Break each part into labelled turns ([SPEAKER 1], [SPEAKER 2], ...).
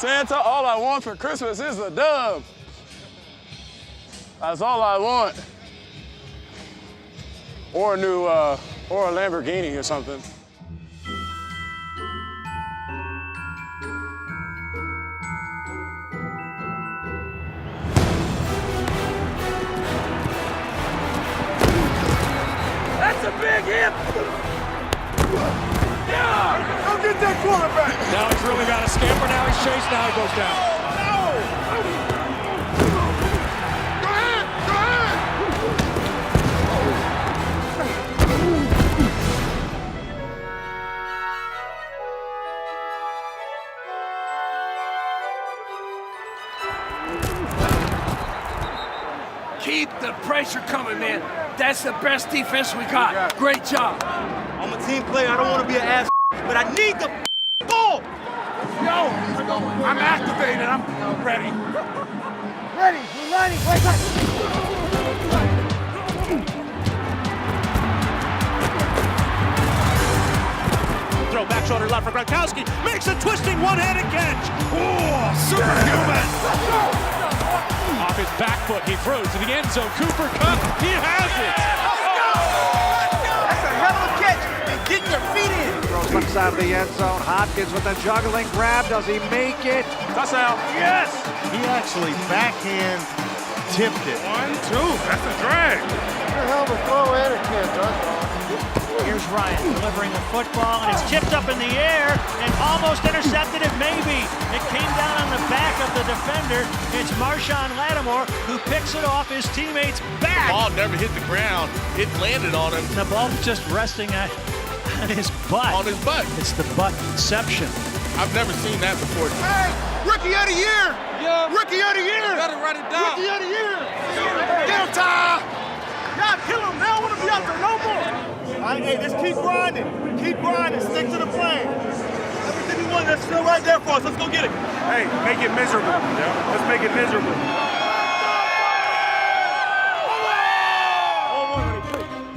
[SPEAKER 1] Santa, all I want for Christmas is a dove. That's all I want. Or a new, or a Lamborghini or something.
[SPEAKER 2] That's a big hit! Yeah! Go get that quarterback!
[SPEAKER 3] Now he's really got a scamper. Now he's chased. Now he goes down.
[SPEAKER 2] Go ahead! Go ahead! Keep the pressure coming, man. That's the best defense we got. Great job.
[SPEAKER 4] I'm a team player. I don't want to be an ass, but I need the ball.
[SPEAKER 2] Yo, I'm activated. I'm ready.
[SPEAKER 5] Ready, we're ready. Wait, wait.
[SPEAKER 3] Throw back shoulder left for Gronkowski. Makes a twisting one-handed catch. Oh, superhuman. Off his back foot, he throws to the end zone. Cooper Kupp, he has it.
[SPEAKER 4] That's a hell of a catch. And get your feet in.
[SPEAKER 6] Throws left side of the end zone. Hopkins with a juggling grab. Does he make it?
[SPEAKER 1] Touchdown.
[SPEAKER 4] Yes.
[SPEAKER 7] He actually backhand tipped it.
[SPEAKER 2] 1, 2. That's a drag.
[SPEAKER 5] What the hell of a throw and a catch,
[SPEAKER 8] Here's Ryan delivering the football, and it's tipped up in the air and almost intercepted it, maybe. It came down on the back of the defender. It's Marshawn Lattimore who picks it off his teammate's back.
[SPEAKER 7] The ball never hit the ground. It landed on him.
[SPEAKER 8] The ball just resting on his butt.
[SPEAKER 7] On his butt.
[SPEAKER 8] It's the butt-ception.
[SPEAKER 7] I've never seen that before.
[SPEAKER 2] Hey, rookie of the year.
[SPEAKER 7] Yeah.
[SPEAKER 2] Rookie of the year.
[SPEAKER 7] Gotta write it down.
[SPEAKER 2] Rookie of the year. Get him, Ty.
[SPEAKER 4] Y'all kill him. They don't want to be out there no more. All right, hey, let's keep grinding. Keep grinding. Stick to the plan. Everything we want, that's still right there for us. Let's go get it.
[SPEAKER 3] Hey, make it miserable. Yeah. Let's make it miserable.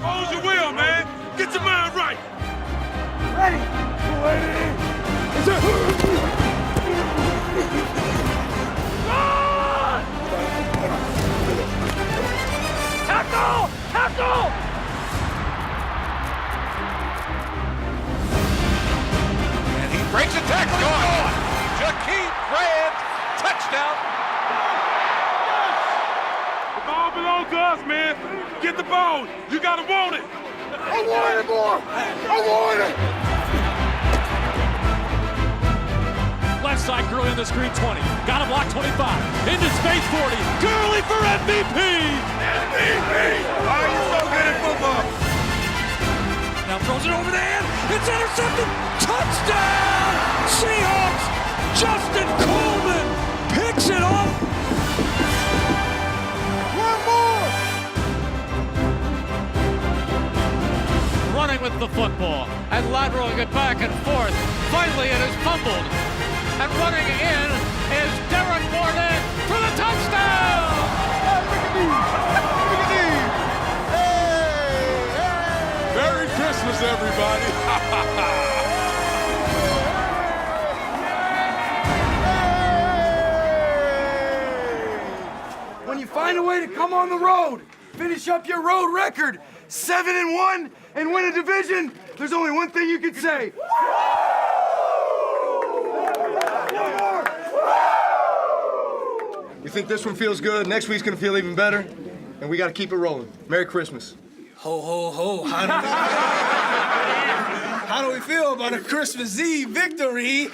[SPEAKER 2] Hold your will, man. Get your mind right.
[SPEAKER 5] Ready.
[SPEAKER 2] Tackle! Tackle!
[SPEAKER 7] And he breaks a tackle. Gone. Jakeem Grant, touchdown.
[SPEAKER 2] The ball belongs to us, man. Get the ball. You gotta want it. I want it, boy. I want it.
[SPEAKER 3] Left side, Gurley on the screen, 20. Got a block, 25. Into space, 40. Gurley for MVP!
[SPEAKER 2] MVP. Why are you so good at football?
[SPEAKER 3] Now throws it over the hand. It's intercepted. Touchdown! Seahawks! Justin Coleman picks it up.
[SPEAKER 2] One more.
[SPEAKER 3] Running with the football and lateraling it back and forth. Finally, it is fumbled. And running in is Derek Barnett for the touchdown!
[SPEAKER 2] Merry Christmas, everybody. When you find a way to come on the road, finish up your road record, 7-1, and win a division, there's only one thing you can say.
[SPEAKER 9] You think this one feels good? Next week's gonna feel even better, and we gotta keep it rolling. Merry Christmas.
[SPEAKER 2] Ho, ho, ho. How do we feel about a Christmas Eve victory?